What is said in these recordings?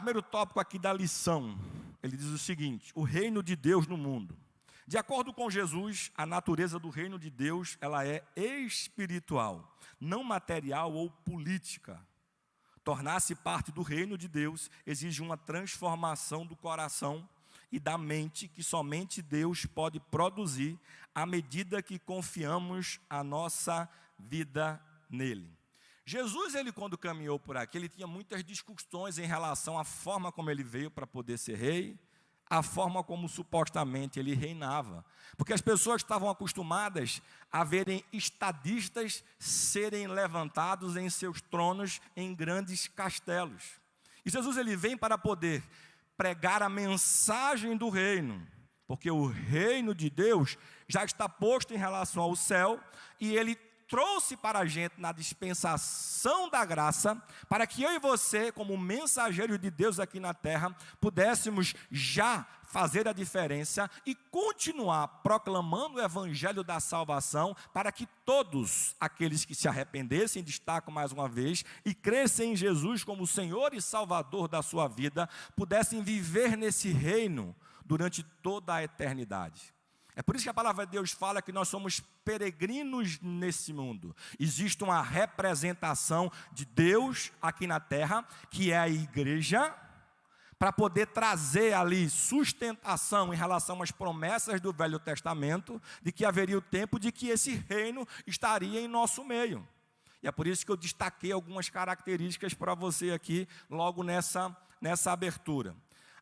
Primeiro tópico aqui da lição, ele diz o seguinte: o reino de Deus no mundo. De acordo com Jesus, a natureza do reino de Deus, ela é espiritual, não material ou política. Tornar-se parte do reino de Deus exige uma transformação do coração e da mente que somente Deus pode produzir à medida que confiamos a nossa vida nele. Jesus, ele quando caminhou por aqui, ele tinha muitas discussões em relação à forma como ele veio para poder ser rei, a forma como supostamente ele reinava. Porque as pessoas estavam acostumadas a verem estadistas serem levantados em seus tronos em grandes castelos. E Jesus, ele vem para poder pregar a mensagem do reino, porque o reino de Deus já está posto em relação ao céu, e ele trouxe para a gente na dispensação da graça, para que eu e você, como mensageiros de Deus aqui na terra, pudéssemos já fazer a diferença e continuar proclamando o evangelho da salvação, para que todos aqueles que se arrependessem, destaco mais uma vez, e crescem em Jesus como Senhor e Salvador da sua vida, pudessem viver nesse reino durante toda a eternidade. É por isso que a palavra de Deus fala que nós somos peregrinos nesse mundo. Existe uma representação de Deus aqui na terra, que é a igreja, para poder trazer ali sustentação em relação às promessas do Velho Testamento, de que haveria o tempo de que esse reino estaria em nosso meio. E é por isso que eu destaquei algumas características para você aqui, logo nessa abertura.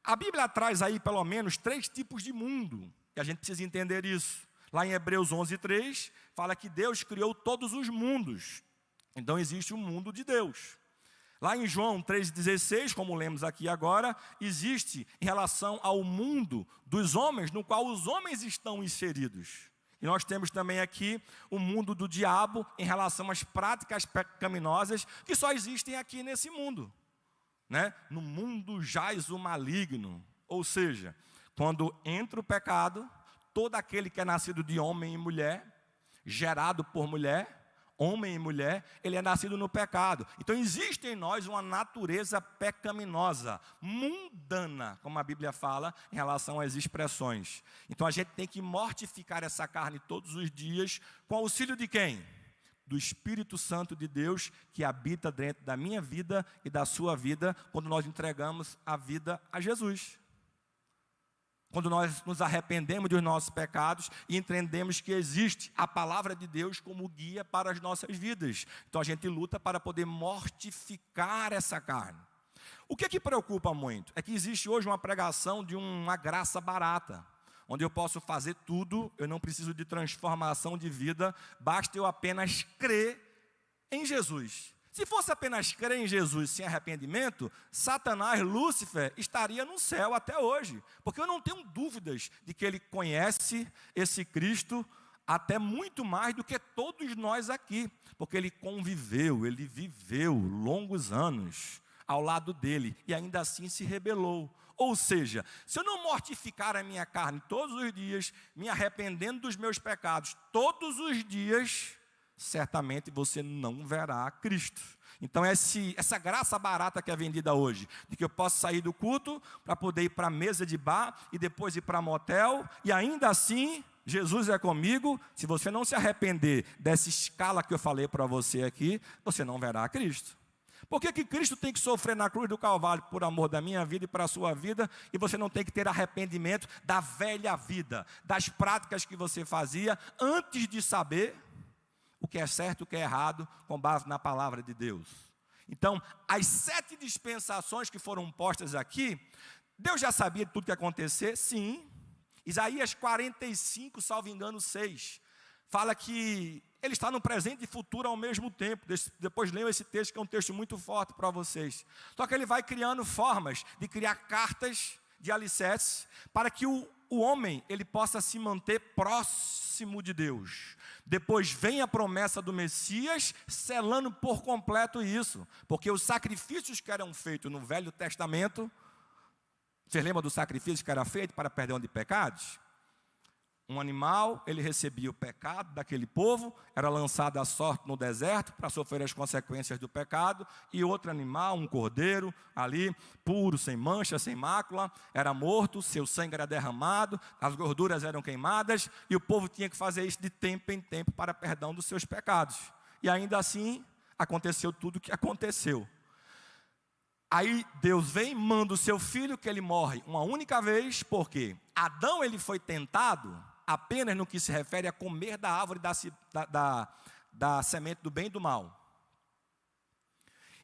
A Bíblia traz aí pelo menos 3 tipos de mundo, que a gente precisa entender isso. Lá em Hebreus 11:3, fala que Deus criou todos os mundos. Então existe o mundo de Deus. Lá em João 3,16, como lemos aqui agora, existe em relação ao mundo dos homens, no qual os homens estão inseridos. E nós temos também aqui o mundo do diabo, em relação às práticas pecaminosas, que só existem aqui nesse mundo, né? No mundo jaz o maligno, ou seja, quando entra o pecado, todo aquele que é nascido de homem e mulher, gerado por mulher, homem e mulher, ele é nascido no pecado. Então existe em nós uma natureza pecaminosa, mundana, como a Bíblia fala, em relação às expressões. Então a gente tem que mortificar essa carne todos os dias, com auxílio de quem? Do Espírito Santo de Deus, que habita dentro da minha vida e da sua vida, quando nós entregamos a vida a Jesus. Quando nós nos arrependemos dos nossos pecados e entendemos que existe a palavra de Deus como guia para as nossas vidas. Então a gente luta para poder mortificar essa carne. O que preocupa muito é que existe hoje uma pregação de uma graça barata, onde eu posso fazer tudo, eu não preciso de transformação de vida, basta eu apenas crer em Jesus. Se fosse apenas crer em Jesus sem arrependimento, Satanás, Lúcifer, estaria no céu até hoje. Porque eu não tenho dúvidas de que ele conhece esse Cristo até muito mais do que todos nós aqui. Porque ele conviveu, ele viveu longos anos ao lado dele e ainda assim se rebelou. Ou seja, se eu não mortificar a minha carne todos os dias, me arrependendo dos meus pecados todos os dias, certamente você não verá Cristo. Então essa graça barata que é vendida hoje, de que eu posso sair do culto para poder ir para a mesa de bar e depois ir para motel, e ainda assim Jesus é comigo. Se você não se arrepender dessa escala que eu falei para você aqui, você não verá Cristo. Por que Cristo tem que sofrer na cruz do Calvário por amor da minha vida e para a sua vida, e você não tem que ter arrependimento da velha vida, das práticas que você fazia antes de saber o que é certo e o que é errado, com base na palavra de Deus? Então, as 7 dispensações que foram postas aqui, Deus já sabia de tudo que ia acontecer? Sim. Isaías 45, salvo engano, 6, fala que ele está no presente e futuro ao mesmo tempo. Depois leiam esse texto, que é um texto muito forte para vocês. Só que ele vai criando formas de criar cartas de alicerces, para que o homem ele possa se manter próximo de Deus. Depois vem a promessa do Messias, selando por completo isso. Porque os sacrifícios que eram feitos no Velho Testamento, você lembra do sacrifício que era feito para perdão de pecados? Um animal, ele recebia o pecado daquele povo, era lançado à sorte no deserto para sofrer as consequências do pecado, e outro animal, um cordeiro, ali, puro, sem mancha, sem mácula, era morto, seu sangue era derramado, as gorduras eram queimadas, e o povo tinha que fazer isso de tempo em tempo para perdão dos seus pecados. E ainda assim, aconteceu tudo o que aconteceu. Aí Deus vem, manda o seu filho, que ele morre uma única vez, porque Adão ele foi tentado apenas no que se refere a comer da árvore da semente do bem e do mal.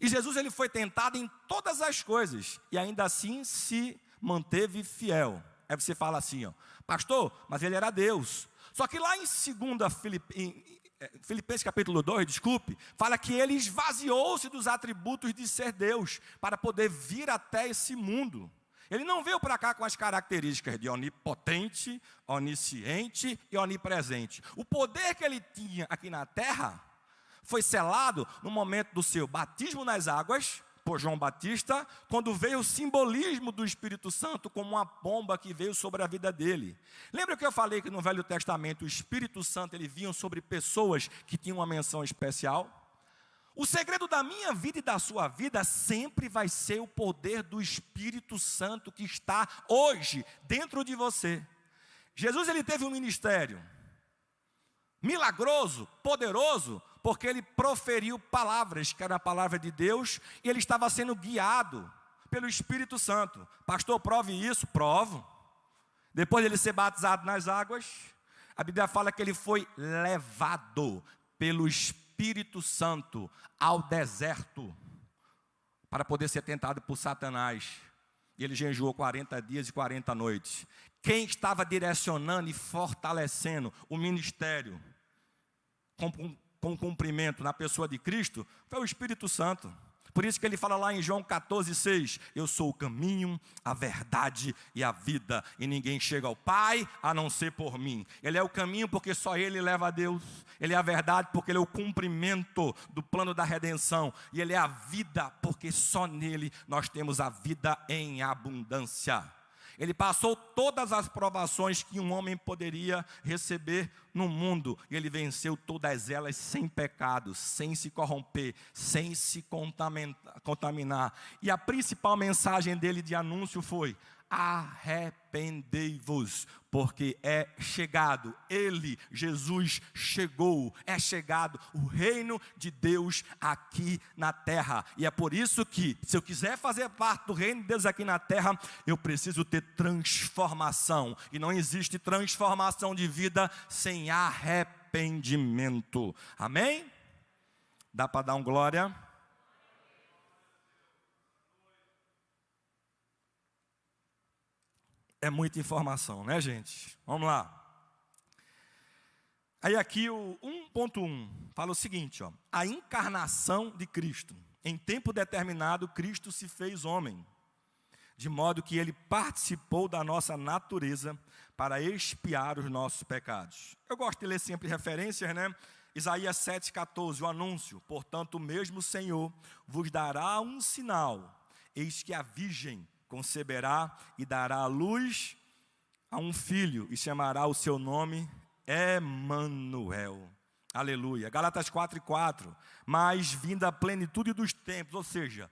E Jesus ele foi tentado em todas as coisas, e ainda assim se manteve fiel. Aí você fala assim, ó, pastor, mas ele era Deus. Só que lá em Filipenses capítulo 2, fala que ele esvaziou-se dos atributos de ser Deus, para poder vir até esse mundo. Ele não veio para cá com as características de onipotente, onisciente e onipresente. O poder que ele tinha aqui na terra foi selado no momento do seu batismo nas águas, por João Batista, quando veio o simbolismo do Espírito Santo como uma pomba que veio sobre a vida dele. Lembra que eu falei que no Velho Testamento o Espírito Santo ele vinha sobre pessoas que tinham uma menção especial? O segredo da minha vida e da sua vida sempre vai ser o poder do Espírito Santo que está hoje dentro de você. Jesus ele teve um ministério milagroso, poderoso, porque ele proferiu palavras, que era a palavra de Deus, e ele estava sendo guiado pelo Espírito Santo. Pastor, prove isso? Provo. Depois de ele ser batizado nas águas, a Bíblia fala que ele foi levado pelo Espírito Santo ao deserto, para poder ser tentado por Satanás. E ele jejuou 40 dias e 40 noites. Quem estava direcionando e fortalecendo o ministério com cumprimento na pessoa de Cristo foi o Espírito Santo. Por isso que ele fala lá em João 14,6, eu sou o caminho, a verdade e a vida, e ninguém chega ao Pai a não ser por mim. Ele é o caminho porque só ele leva a Deus, ele é a verdade porque ele é o cumprimento do plano da redenção, e ele é a vida porque só nele nós temos a vida em abundância. Ele passou todas as provações que um homem poderia receber no mundo. E ele venceu todas elas sem pecado, sem se corromper, sem se contaminar. E a principal mensagem dele de anúncio foi: arrependei-vos, porque é chegado, ele, Jesus, chegou, é chegado o reino de Deus aqui na terra. E é por isso que, se eu quiser fazer parte do reino de Deus aqui na terra, eu preciso ter transformação. E não existe transformação de vida sem arrependimento. Amém? Dá para dar um glória? É muita informação, né, gente? Vamos lá. Aí aqui o 1.1 fala o seguinte, ó: a encarnação de Cristo. Em tempo determinado, Cristo se fez homem, de modo que ele participou da nossa natureza para expiar os nossos pecados. Eu gosto de ler sempre referências, né? Isaías 7,14, o anúncio: portanto, o mesmo Senhor vos dará um sinal, eis que a virgem conceberá e dará à luz a um filho, e chamará o seu nome Emanuel. Aleluia. Gálatas 4,4. Mas vinda a plenitude dos tempos, ou seja,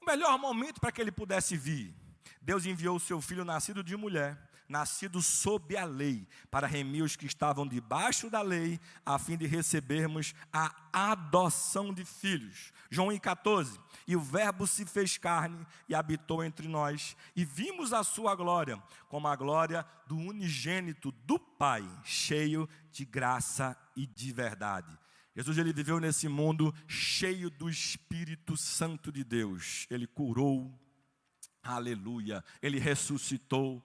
o melhor momento para que ele pudesse vir, Deus enviou o seu filho nascido de mulher, nascido sob a lei, para remir os que estavam debaixo da lei, a fim de recebermos a adoção de filhos. João 1,14, e o verbo se fez carne e habitou entre nós, e vimos a sua glória, como a glória do unigênito do Pai, cheio de graça e de verdade. Jesus ele viveu nesse mundo cheio do Espírito Santo de Deus. Ele curou, aleluia, ele ressuscitou,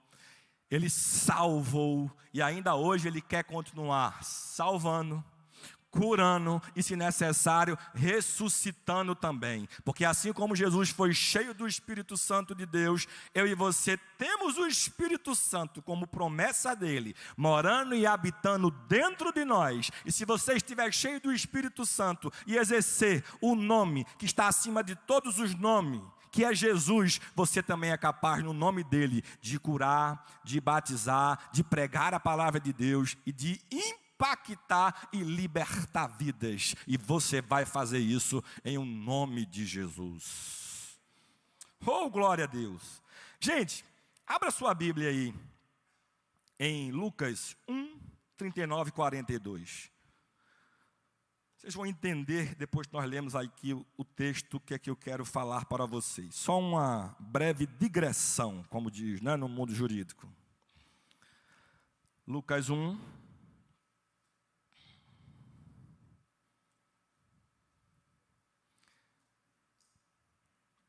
ele salvou, e ainda hoje ele quer continuar salvando, curando e, se necessário, ressuscitando também. Porque assim como Jesus foi cheio do Espírito Santo de Deus, eu e você temos o Espírito Santo como promessa dele, morando e habitando dentro de nós. E se você estiver cheio do Espírito Santo e exercer o nome que está acima de todos os nomes, que é Jesus, você também é capaz, no nome dele, de curar, de batizar, de pregar a palavra de Deus e de impactar e libertar vidas. E você vai fazer isso em um nome de Jesus. Oh, glória a Deus. Gente, abra sua Bíblia aí em Lucas 1, 39 e 42. Vocês vão entender, depois que nós lemos aqui o texto, o que é que eu quero falar para vocês. Só uma breve digressão, como diz, né, no mundo jurídico. Lucas 1.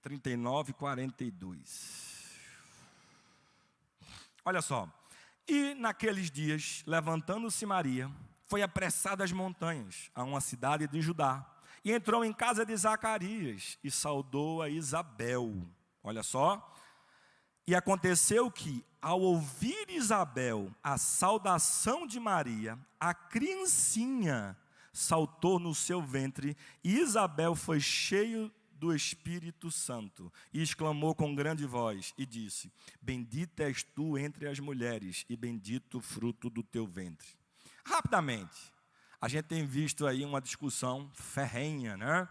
Trinta e 42. Olha só. E naqueles dias, levantando-se Maria, foi apressada às montanhas, a uma cidade de Judá, e entrou em casa de Zacarias, e saudou a Isabel. Olha só. E aconteceu que, ao ouvir Isabel a saudação de Maria, a criancinha saltou no seu ventre, e Isabel foi cheia do Espírito Santo, e exclamou com grande voz, e disse: bendita és tu entre as mulheres, e bendito o fruto do teu ventre. Rapidamente, a gente tem visto aí uma discussão ferrenha, né,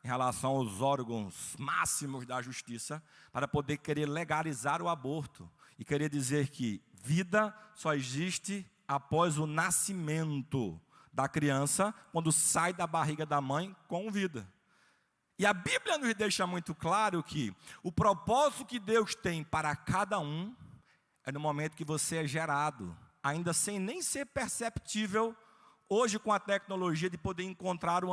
em relação aos órgãos máximos da justiça, para poder querer legalizar o aborto, e querer dizer que vida só existe após o nascimento da criança, quando sai da barriga da mãe com vida. E a Bíblia nos deixa muito claro que o propósito que Deus tem para cada um é no momento que você é gerado, ainda sem nem ser perceptível, hoje com a tecnologia de poder encontrar o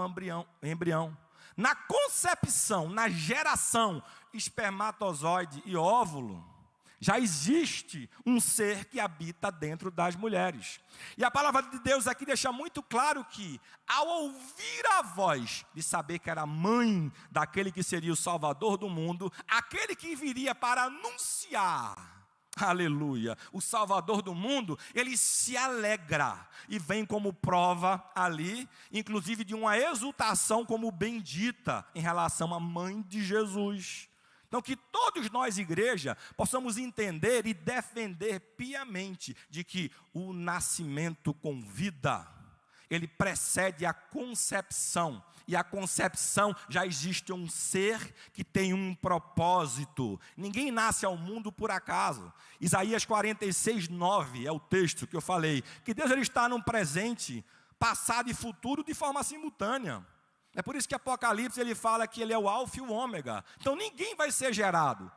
embrião. Na concepção, na geração, espermatozoide e óvulo, já existe um ser que habita dentro das mulheres. E a palavra de Deus aqui deixa muito claro que, ao ouvir a voz de saber que era mãe daquele que seria o Salvador do mundo, aquele que viria para anunciar, aleluia, o Salvador do mundo, ele se alegra e vem como prova ali, inclusive de uma exultação como bendita em relação à mãe de Jesus. Então que todos nós, igreja, possamos entender e defender piamente de que o nascimento com vida, ele precede a concepção. E a concepção já existe um ser que tem um propósito. Ninguém nasce ao mundo por acaso. Isaías 46, 9 é o texto que eu falei. Que Deus ele está num presente, passado e futuro de forma simultânea. É por isso que Apocalipse ele fala que ele é o alfa e o ômega. Então ninguém vai ser gerado.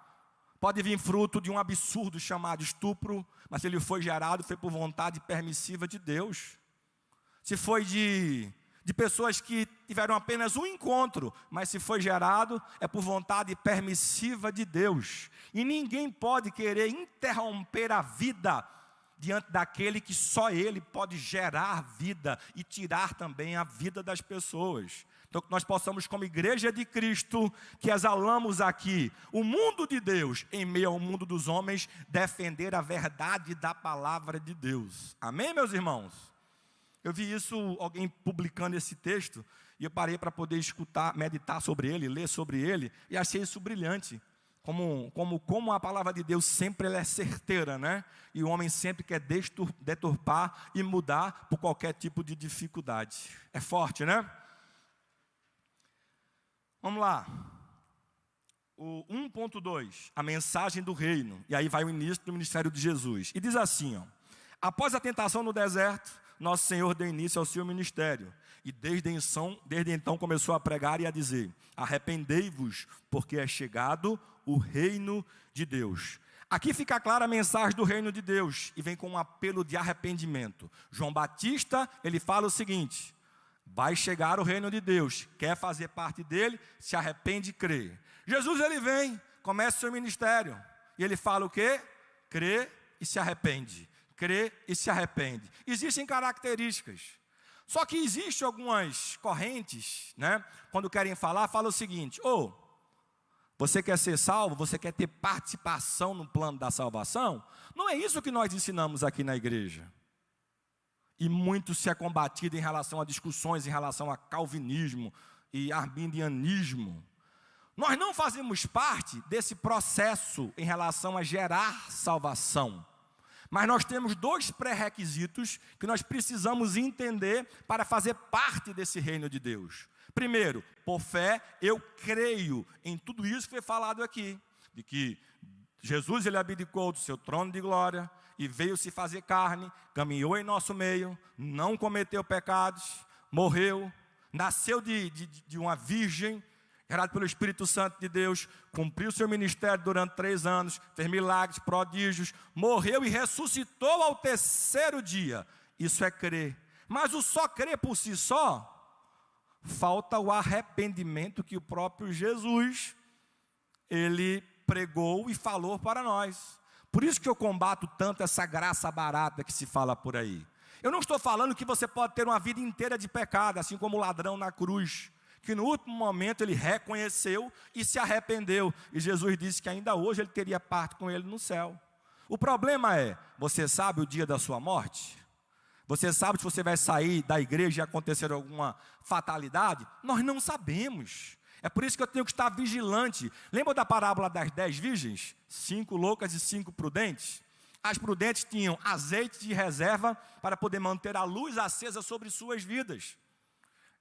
Pode vir fruto de um absurdo chamado estupro, mas se ele foi gerado, foi por vontade permissiva de Deus. Se foi de pessoas que tiveram apenas um encontro, mas se foi gerado, é por vontade permissiva de Deus. E ninguém pode querer interromper a vida diante daquele que só ele pode gerar vida e tirar também a vida das pessoas. Então que nós possamos, como igreja de Cristo, que exalamos aqui o mundo de Deus em meio ao mundo dos homens, defender a verdade da palavra de Deus. Amém, meus irmãos? Eu vi isso, alguém publicando esse texto, e eu parei para poder escutar, meditar sobre ele, ler sobre ele, e achei isso brilhante. Como a palavra de Deus sempre ela é certeira, né? E o homem sempre quer deturpar e mudar por qualquer tipo de dificuldade. É forte, né? Vamos lá. O 1.2, a mensagem do reino. E aí vai o início do ministério de Jesus. E diz assim, ó: após a tentação no deserto, nosso Senhor deu início ao seu ministério. E desde então começou a pregar e a dizer: arrependei-vos, porque é chegado o reino de Deus. Aqui fica clara a mensagem do reino de Deus. E vem com um apelo de arrependimento. João Batista, ele fala o seguinte: vai chegar o reino de Deus. Quer fazer parte dele? Se arrepende e crê. Jesus, ele vem, começa o seu ministério. E ele fala o quê? Crê e se arrepende. Crê e se arrepende. Existem características. Só que existem algumas correntes, né? Quando querem falar, fala o seguinte: você quer ser salvo? Você quer ter participação no plano da salvação? Não é isso que nós ensinamos aqui na igreja. E muito se é combatido em relação a discussões em relação a calvinismo e arminianismo. Nós não fazemos parte desse processo em relação a gerar salvação. Mas nós temos dois pré-requisitos que nós precisamos entender para fazer parte desse reino de Deus. Primeiro, por fé, eu creio em tudo isso que foi falado aqui, de que Jesus ele abdicou do seu trono de glória e veio se fazer carne, caminhou em nosso meio, não cometeu pecados, morreu, nasceu de uma virgem, gerado pelo Espírito Santo de Deus, cumpriu seu ministério durante 3 anos, fez milagres, prodígios, morreu e ressuscitou ao 3º dia. Isso é crer. Mas o só crer por si só, falta o arrependimento que o próprio Jesus, ele pregou e falou para nós. Por isso que eu combato tanto essa graça barata que se fala por aí. Eu não estou falando que você pode ter uma vida inteira de pecado, assim como o ladrão na cruz, que no último momento ele reconheceu e se arrependeu. E Jesus disse que ainda hoje ele teria parte com ele no céu. O problema é, você sabe o dia da sua morte? Você sabe se você vai sair da igreja e acontecer alguma fatalidade? Nós não sabemos. É por isso que eu tenho que estar vigilante. Lembra da parábola das 10 virgens? 5 loucas e 5 prudentes? As prudentes tinham azeite de reserva para poder manter a luz acesa sobre suas vidas.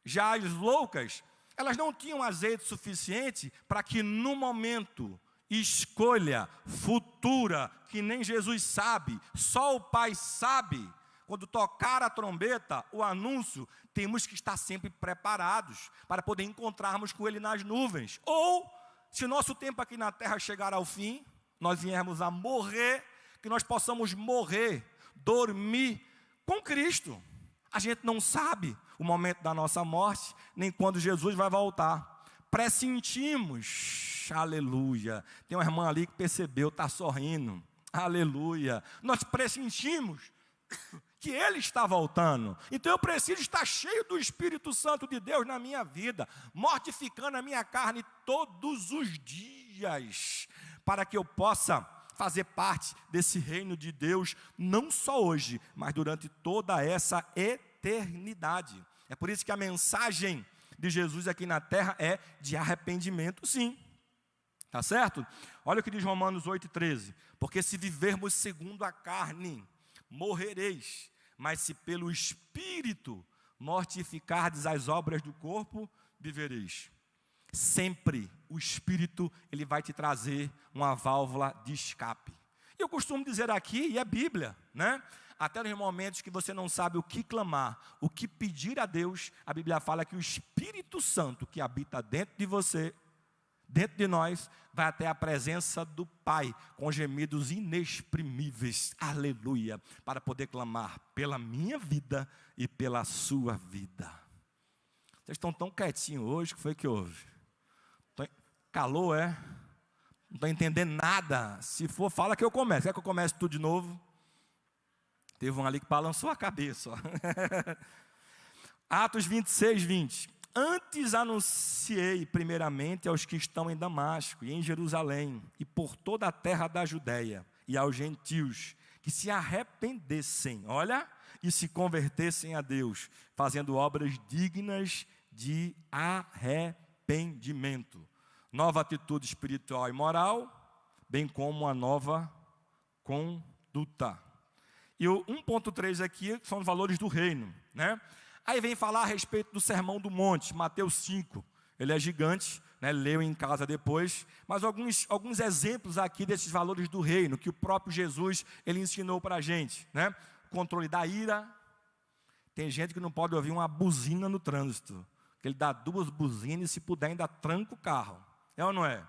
Já as loucas, elas não tinham azeite suficiente para que no momento, escolha futura, que nem Jesus sabe, só o Pai sabe, quando tocar a trombeta, o anúncio, temos que estar sempre preparados para poder encontrarmos com Ele nas nuvens. Ou, se nosso tempo aqui na terra chegar ao fim, nós viermos a morrer, que nós possamos morrer, dormir com Cristo. A gente não sabe o momento da nossa morte, nem quando Jesus vai voltar. Pressentimos, aleluia. Tem uma irmã ali que percebeu, está sorrindo, aleluia. Nós pressentimos que Ele está voltando. Então eu preciso estar cheio do Espírito Santo de Deus na minha vida, mortificando a minha carne todos os dias, para que eu possa fazer parte desse reino de Deus, não só hoje, mas durante toda essa eternidade. É por isso que a mensagem de Jesus aqui na terra é de arrependimento, sim. Tá certo? Olha o que diz Romanos 8,13. Porque se vivermos segundo a carne, morrereis, mas se pelo Espírito mortificardes as obras do corpo, vivereis. Sempre o Espírito, ele vai te trazer uma válvula de escape. Eu costumo dizer aqui, e é Bíblia, né? Até nos momentos que você não sabe o que clamar, o que pedir a Deus, a Bíblia fala que o Espírito Santo que habita dentro de você, dentro de nós, vai até a presença do Pai, com gemidos inexprimíveis, aleluia, para poder clamar pela minha vida e pela sua vida. Vocês estão tão quietinhos hoje, o que foi que houve? Calor, é? Não estou entendendo nada. Se for, fala que eu começo. Quer que eu comece tudo de novo? Teve um ali que balançou a cabeça. Ó. Atos 26, 20. Antes anunciei primeiramente aos que estão em Damasco e em Jerusalém e por toda a terra da Judéia e aos gentios que se arrependessem, olha, e se convertessem a Deus, fazendo obras dignas de arrependimento. Nova atitude espiritual e moral, bem como uma nova conduta. E o 1.3 aqui são os valores do reino, né? Aí vem falar a respeito do Sermão do Monte, Mateus 5. Ele é gigante, né? Leu em casa depois. Mas alguns exemplos aqui desses valores do reino, que o próprio Jesus, ele ensinou para a gente, né? Controle da ira. Tem gente que não pode ouvir uma buzina no trânsito. Ele dá 2 buzinas e se puder ainda tranca o carro. É ou não é?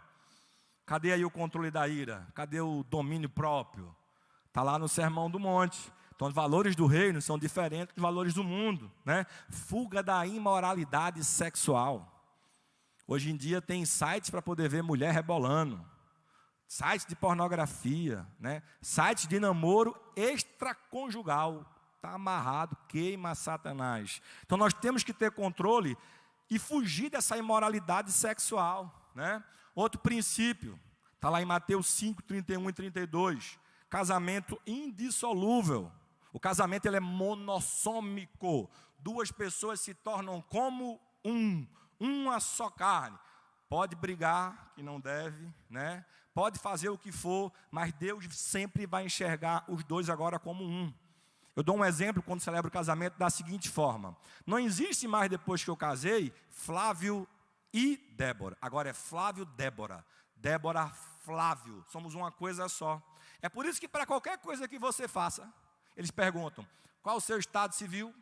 Cadê aí o controle da ira? Cadê o domínio próprio? Está lá no Sermão do Monte. Então, os valores do reino são diferentes dos valores do mundo, né? Fuga da imoralidade sexual. Hoje em dia tem sites para poder ver mulher rebolando. Sites de pornografia, né? Sites de namoro extraconjugal. Está amarrado, queima Satanás. Então, nós temos que ter controle e fugir dessa imoralidade sexual, né? Outro princípio, está lá em Mateus 5, 31 e 32. Casamento indissolúvel. O casamento ele é monossômico. 2 pessoas se tornam como uma só carne. Pode brigar, que não deve, né? Pode fazer o que for, mas Deus sempre vai enxergar os dois agora como um. Eu dou um exemplo quando celebro o casamento da seguinte forma. Não existe mais, depois que eu casei, Flávio e Débora. Agora é Flávio, Débora. Débora, Flávio. Somos uma coisa só. É por isso que para qualquer coisa que você faça, eles perguntam, qual o seu estado civil?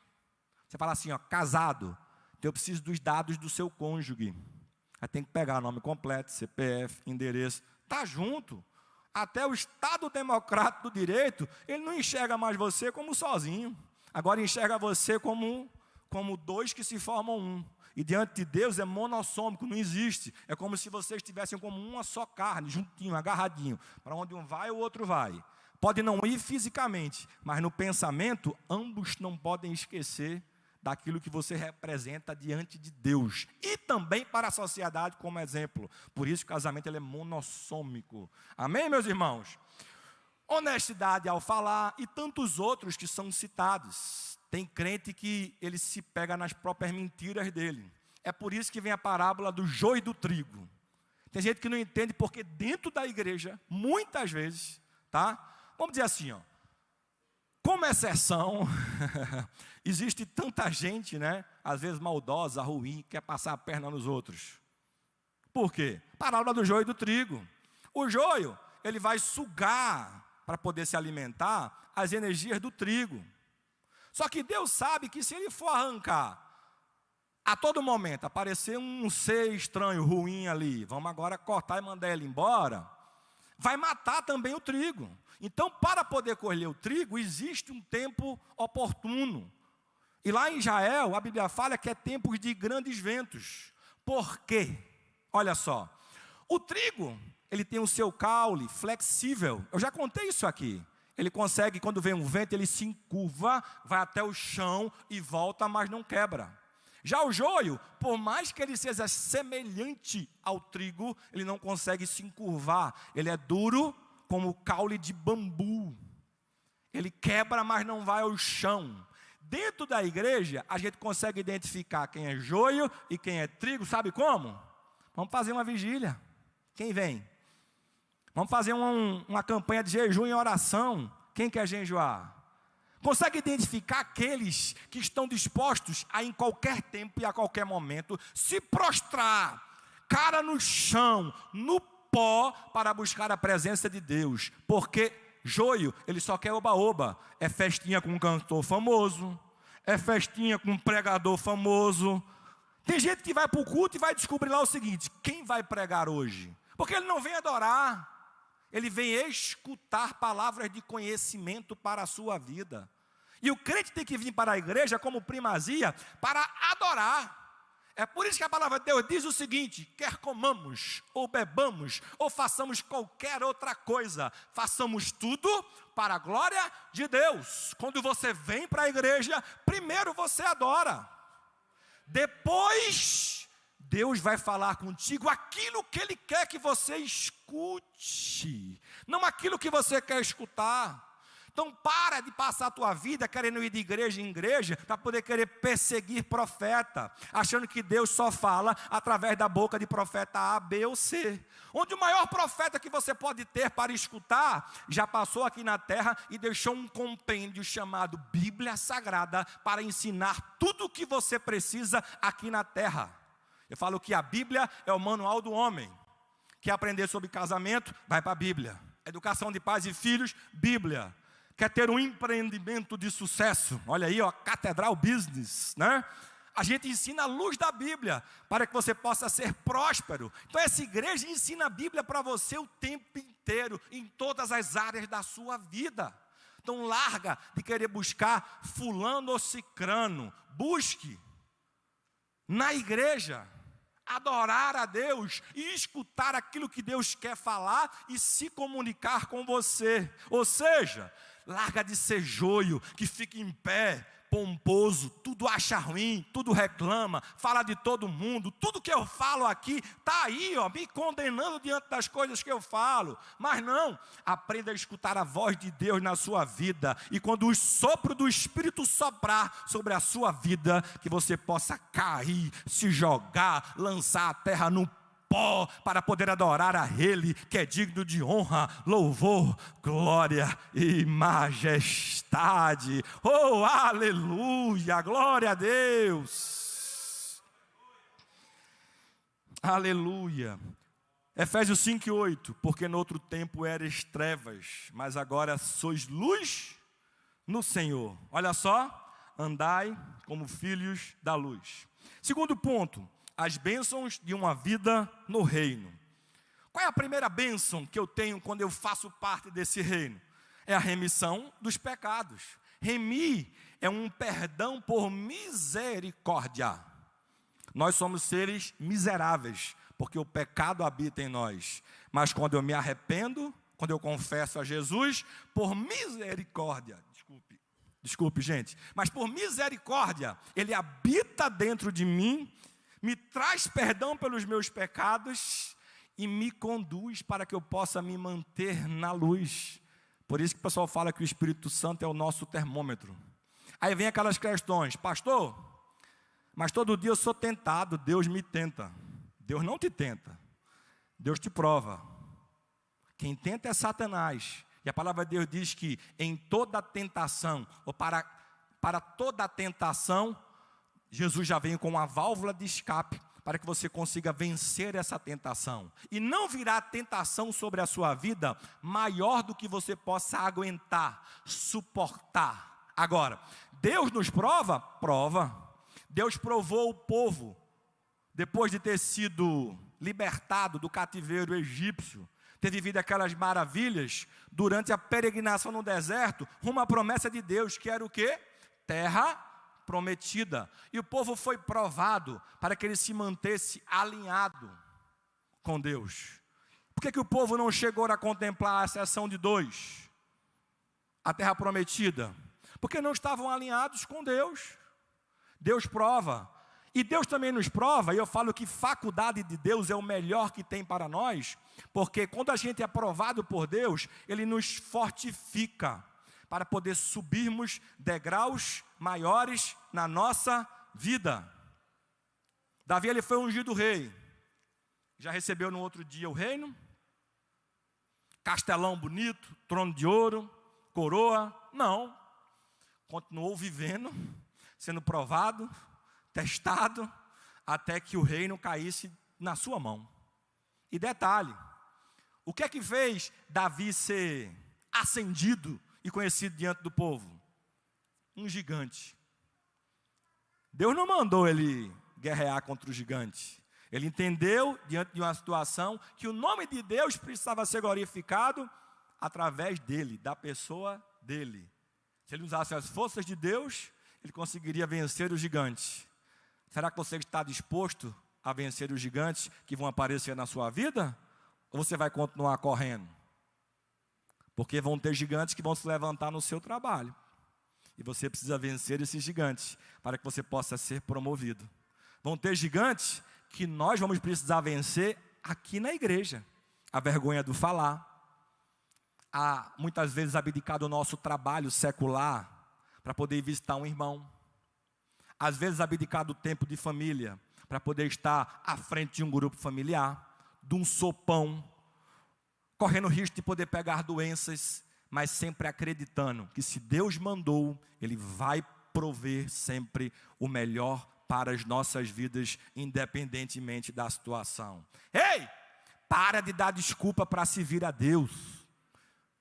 Você fala assim, ó, casado. Então eu preciso dos dados do seu cônjuge. Aí tem que pegar nome completo, CPF, endereço. Está junto. Até o Estado Democrático do Direito, ele não enxerga mais você como sozinho. Agora enxerga você como dois que se formam um. E diante de Deus é monossômico, não existe. É como se vocês estivessem como uma só carne, juntinho, agarradinho. Para onde um vai, o outro vai. Pode não ir fisicamente, mas no pensamento, ambos não podem esquecer daquilo que você representa diante de Deus. E também para a sociedade como exemplo. Por isso o casamento ele é monossômico. Amém, meus irmãos? Honestidade ao falar e tantos outros que são citados. Tem crente que ele se pega nas próprias mentiras dele. É por isso que vem a parábola do joio e do trigo. Tem gente que não entende porque dentro da igreja, muitas vezes, tá? Vamos dizer assim, ó. Como exceção, existe tanta gente, né? Às vezes maldosa, ruim, quer passar a perna nos outros. Por quê? Parábola do joio e do trigo. O joio, ele vai sugar, para poder se alimentar, as energias do trigo. Só que Deus sabe que se ele for arrancar, a todo momento, aparecer um ser estranho, ruim ali, vamos agora cortar e mandar ele embora, vai matar também o trigo. Então, para poder colher o trigo, existe um tempo oportuno. E lá em Israel, a Bíblia fala que é tempos de grandes ventos. Por quê? Olha só, o trigo, ele tem o seu caule flexível. Eu já contei isso aqui. Ele consegue, quando vem um vento, ele se encurva, vai até o chão e volta, mas não quebra. Já o joio, por mais que ele seja semelhante ao trigo, ele não consegue se encurvar. Ele é duro como o caule de bambu. Ele quebra, mas não vai ao chão. Dentro da igreja, a gente consegue identificar quem é joio e quem é trigo. Sabe como? Vamos fazer uma vigília. Quem vem? Vamos fazer uma campanha de jejum e oração. Quem quer jejuar? Consegue identificar aqueles que estão dispostos a, em qualquer tempo e a qualquer momento, se prostrar, cara no chão, no pó, para buscar a presença de Deus. Porque joio, ele só quer oba-oba. É festinha com um cantor famoso, é festinha com um pregador famoso. Tem gente que vai para o culto e vai descobrir lá o seguinte: quem vai pregar hoje? Porque ele não vem adorar, ele vem escutar palavras de conhecimento para a sua vida. E o crente tem que vir para a igreja como primazia para adorar. É por isso que a palavra de Deus diz o seguinte: quer comamos, ou bebamos, ou façamos qualquer outra coisa, façamos tudo para a glória de Deus. Quando você vem para a igreja, primeiro você adora. Depois, Deus vai falar contigo aquilo que Ele quer que você escute, não aquilo que você quer escutar. Então para de passar a tua vida querendo ir de igreja em igreja para poder querer perseguir profeta, achando que Deus só fala através da boca de profeta A, B ou C. Onde o maior profeta que você pode ter para escutar, já passou aqui na terra e deixou um compêndio chamado Bíblia Sagrada para ensinar tudo o que você precisa aqui na terra. Eu falo que a Bíblia é o manual do homem. Quer aprender sobre casamento? Vai para a Bíblia. Educação de pais e filhos? Bíblia. Quer ter um empreendimento de sucesso? Olha aí, ó, Catedral Business, né? A gente ensina a luz da Bíblia para que você possa ser próspero. Então essa igreja ensina a Bíblia para você o tempo inteiro, em todas as áreas da sua vida. Então larga de querer buscar fulano ou cicrano. Busque na igreja adorar a Deus e escutar aquilo que Deus quer falar e se comunicar com você. Ou seja, larga de ser joio que fica em pé, pomposo, tudo acha ruim, tudo reclama, fala de todo mundo. Tudo que eu falo aqui está aí, ó, me condenando diante das coisas que eu falo. Mas não, aprenda a escutar a voz de Deus na sua vida. E quando o sopro do Espírito soprar sobre a sua vida, que você possa cair, se jogar, lançar a terra no pó para poder adorar a Ele, que é digno de honra, louvor, glória e majestade. Oh, aleluia, glória a Deus. Aleluia. Efésios 5:8, porque no outro tempo eres trevas, mas agora sois luz no Senhor. Olha só, andai como filhos da luz. Segundo ponto, as bênçãos de uma vida no reino. Qual é a primeira bênção que eu tenho quando eu faço parte desse reino? É a remissão dos pecados. Remir é um perdão por misericórdia. Nós somos seres miseráveis, porque o pecado habita em nós. Mas quando eu me arrependo, quando eu confesso a Jesus, por misericórdia, desculpe gente, mas por misericórdia, Ele habita dentro de mim, me traz perdão pelos meus pecados e me conduz para que eu possa me manter na luz. Por isso que o pessoal fala que o Espírito Santo é o nosso termômetro. Aí vem aquelas questões: pastor, mas todo dia eu sou tentado, Deus me tenta. Deus não te tenta, Deus te prova. Quem tenta é Satanás. E a palavra de Deus diz que em toda tentação, ou para toda tentação, Jesus já veio com uma válvula de escape, para que você consiga vencer essa tentação. E não virá tentação sobre a sua vida maior do que você possa aguentar, suportar. Agora, Deus nos prova? Prova. Deus provou o povo, depois de ter sido libertado do cativeiro egípcio, ter vivido aquelas maravilhas, durante a peregrinação no deserto, uma promessa de Deus, que era o quê? Terra prometida. E o povo foi provado para que ele se mantesse alinhado com Deus. Por que o povo não chegou a contemplar a seção de 2? A terra prometida? Porque não estavam alinhados com Deus. Deus prova. E Deus também nos prova, e eu falo que faculdade de Deus é o melhor que tem para nós, porque quando a gente é provado por Deus, Ele nos fortifica para poder subirmos degraus maiores na nossa vida. Davi, ele foi ungido rei, já recebeu no outro dia o reino, castelão bonito, trono de ouro, coroa? Não, continuou vivendo, sendo provado, testado, até que o reino caísse na sua mão. E detalhe, o que é que fez Davi ser ascendido e conhecido diante do povo? Um gigante. Deus não mandou ele guerrear contra o gigante. Ele entendeu, diante de uma situação, que o nome de Deus precisava ser glorificado através dele, da pessoa dele. Se ele usasse as forças de Deus, ele conseguiria vencer o gigante. Será que você está disposto a vencer os gigantes que vão aparecer na sua vida? Ou você vai continuar correndo? Porque vão ter gigantes que vão se levantar no seu trabalho. E você precisa vencer esses gigantes para que você possa ser promovido. Vão ter gigantes que nós vamos precisar vencer aqui na igreja. A vergonha do falar. A muitas vezes abdicar do nosso trabalho secular para poder visitar um irmão. Às vezes abdicar do tempo de família para poder estar à frente de um grupo familiar, de um sopão, correndo risco de poder pegar doenças, mas sempre acreditando que se Deus mandou, Ele vai prover sempre o melhor para as nossas vidas, independentemente da situação. Ei, para de dar desculpa para se vir a Deus.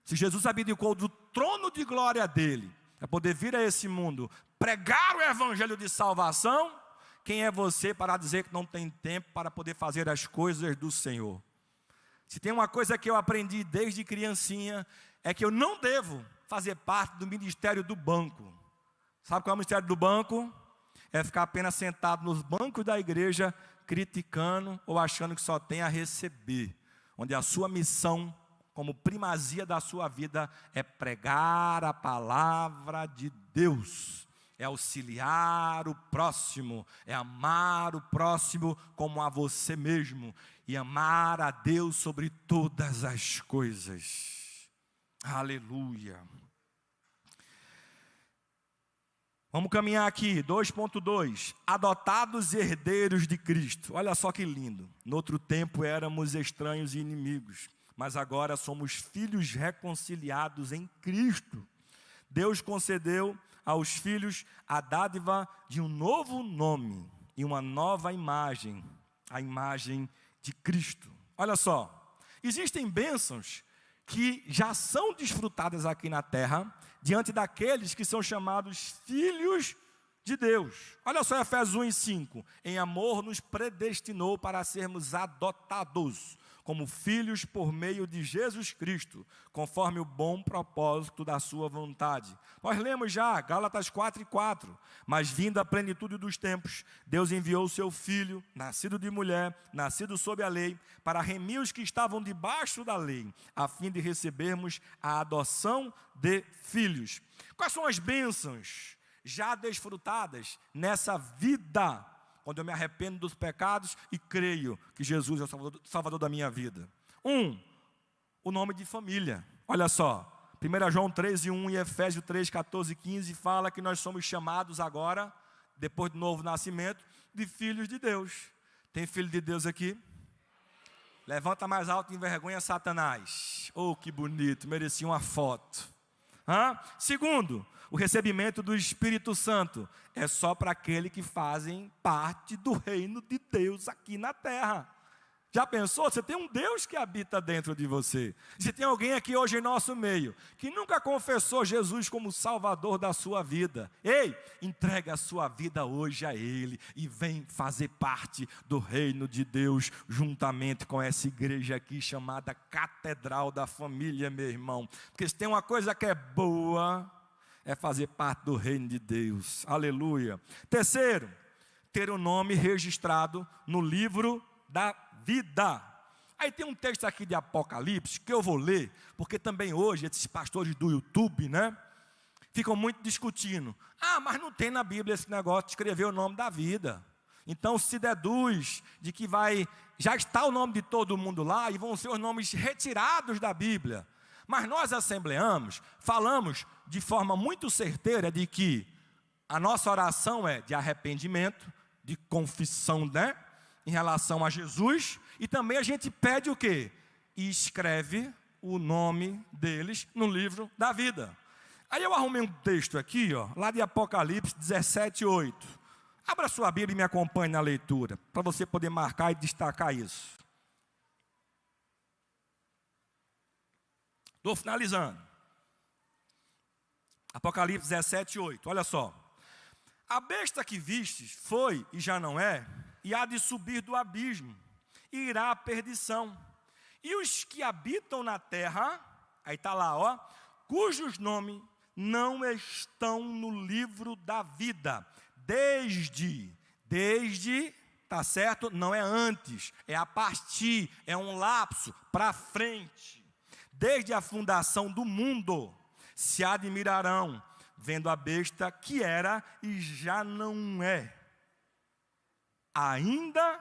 Se Jesus abdicou do trono de glória dele, para poder vir a esse mundo, pregar o evangelho de salvação, quem é você para dizer que não tem tempo para poder fazer as coisas do Senhor? Se tem uma coisa que eu aprendi desde criancinha, é que eu não devo fazer parte do ministério do banco. Sabe qual é o ministério do banco? É ficar apenas sentado nos bancos da igreja, criticando ou achando que só tem a receber. Onde a sua missão, como primazia da sua vida, é pregar a palavra de Deus. É auxiliar o próximo, é amar o próximo como a você mesmo, e amar a Deus sobre todas as coisas. Aleluia. Vamos caminhar aqui, 2.2, adotados herdeiros de Cristo. Olha só que lindo. No outro tempo éramos estranhos e inimigos, mas agora somos filhos reconciliados em Cristo. Deus concedeu aos filhos a dádiva de um novo nome e uma nova imagem, a imagem de Cristo. Olha só, existem bênçãos que já são desfrutadas aqui na terra, diante daqueles que são chamados filhos de Deus. Olha só Efésios 1:5. Em amor nos predestinou para sermos adotados como filhos por meio de Jesus Cristo, conforme o bom propósito da sua vontade. Nós lemos já, Gálatas 4:4. Mas vindo a plenitude dos tempos, Deus enviou o seu Filho, nascido de mulher, nascido sob a lei, para remir os que estavam debaixo da lei, a fim de recebermos a adoção de filhos. Quais são as bênçãos já desfrutadas nessa vida, quando eu me arrependo dos pecados e creio que Jesus é o Salvador da minha vida? O nome de família. Olha só, 1 João 3:1 e Efésios 3:14-15 fala que nós somos chamados agora, depois do novo nascimento, de filhos de Deus. Tem filho de Deus aqui? Levanta mais alto e envergonha Satanás. Oh, que bonito, merecia uma foto. Segundo, o recebimento do Espírito Santo é só para aqueles que fazem parte do reino de Deus aqui na terra. Já pensou? Você tem um Deus que habita dentro de você. Se tem alguém aqui hoje em nosso meio que nunca confessou Jesus como Salvador da sua vida, ei, entrega a sua vida hoje a Ele e vem fazer parte do reino de Deus, juntamente com essa igreja aqui chamada Catedral da Família, meu irmão. Porque se tem uma coisa que é boa, é fazer parte do reino de Deus. Aleluia. Terceiro, ter o nome registrado no livro da vida. Aí tem um texto aqui de Apocalipse que eu vou ler, porque também hoje esses pastores do YouTube, ficam muito discutindo. Mas não tem na Bíblia esse negócio de escrever o nome da vida. Então se deduz de que já está o nome de todo mundo lá e vão ser os nomes retirados da Bíblia. Mas nós assembleamos, falamos de forma muito certeira de que a nossa oração é de arrependimento, de confissão, em relação a Jesus, e também a gente pede o quê? E escreve o nome deles no livro da vida. Aí eu arrumei um texto aqui, lá de Apocalipse 17:8. Abra sua Bíblia e me acompanhe na leitura, para você poder marcar e destacar isso. Estou finalizando. Apocalipse 17:8, olha só. A besta que vistes foi e já não é, e há de subir do abismo, e irá à perdição. E os que habitam na terra, aí está lá, cujos nomes não estão no livro da vida, desde, tá certo? Não é antes, é a partir, é um lapso para frente. Desde a fundação do mundo, se admirarão, vendo a besta que era e já não é, ainda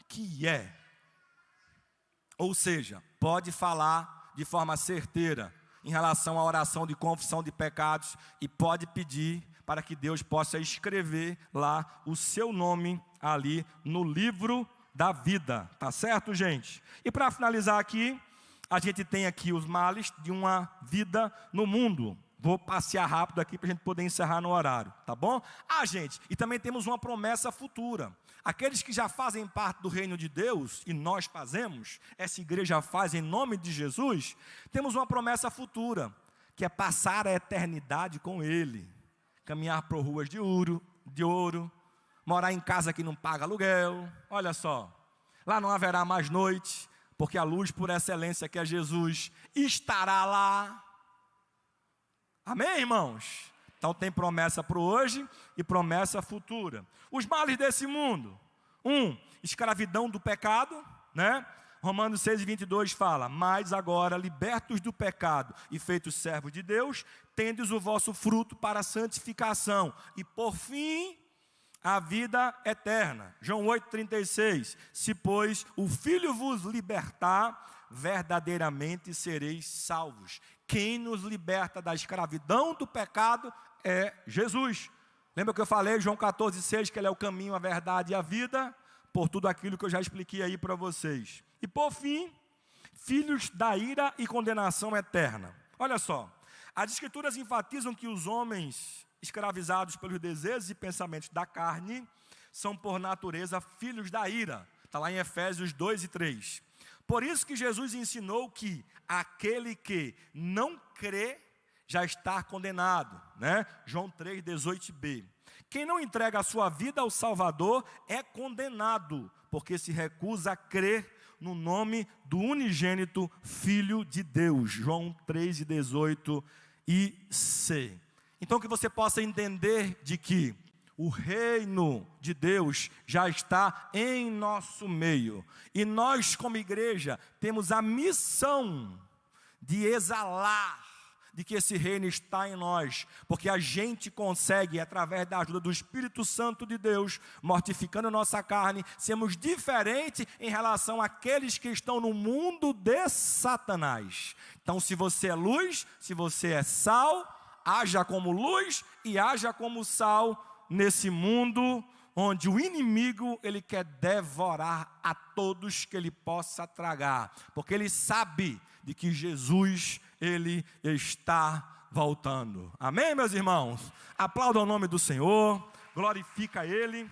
que é. Ou seja, pode falar de forma certeira em relação à oração de confissão de pecados e pode pedir para que Deus possa escrever lá o seu nome ali no livro da vida. Tá certo, gente? E para finalizar aqui, a gente tem aqui os males de uma vida no mundo. Vou passear rápido aqui para a gente poder encerrar no horário, tá bom? Gente, e também temos uma promessa futura. Aqueles que já fazem parte do reino de Deus, e nós fazemos, essa igreja faz em nome de Jesus, temos uma promessa futura, que é passar a eternidade com Ele. Caminhar por ruas de ouro, morar em casa que não paga aluguel, olha só. Lá não haverá mais noite, porque a luz por excelência que é Jesus estará lá. Amém, irmãos? Então tem promessa para hoje e promessa futura. Os males desse mundo. Escravidão do pecado, Romanos 6:22 fala: mas agora, libertos do pecado e feitos servos de Deus, tendes o vosso fruto para a santificação e, por fim, a vida eterna. João 8:36, se, pois, o Filho vos libertar, verdadeiramente sereis salvos. Quem nos liberta da escravidão do pecado é Jesus. Lembra que eu falei, João 14,6, que ele é o caminho, a verdade e a vida? Por tudo aquilo que eu já expliquei aí para vocês. E por fim, filhos da ira e condenação eterna. Olha só, as escrituras enfatizam que os homens escravizados pelos desejos e pensamentos da carne são por natureza filhos da ira. Está lá em Efésios 2 e 3. Por isso que Jesus ensinou que aquele que não crê já está condenado, né? João 3, 18b. Quem não entrega a sua vida ao Salvador é condenado, porque se recusa a crer no nome do unigênito Filho de Deus. João 3, 18 e c. Então que você possa entender de que o reino de Deus já está em nosso meio. E nós, como igreja, temos a missão de exalar de que esse reino está em nós, porque a gente consegue, através da ajuda do Espírito Santo de Deus, mortificando nossa carne, sermos diferentes em relação àqueles que estão no mundo de Satanás. Então, se você é luz, se você é sal, haja como luz e haja como sal nesse mundo onde o inimigo, ele quer devorar a todos que ele possa tragar, porque ele sabe de que Jesus, ele está voltando. Amém, meus irmãos? Aplauda o nome do Senhor, glorifica ele.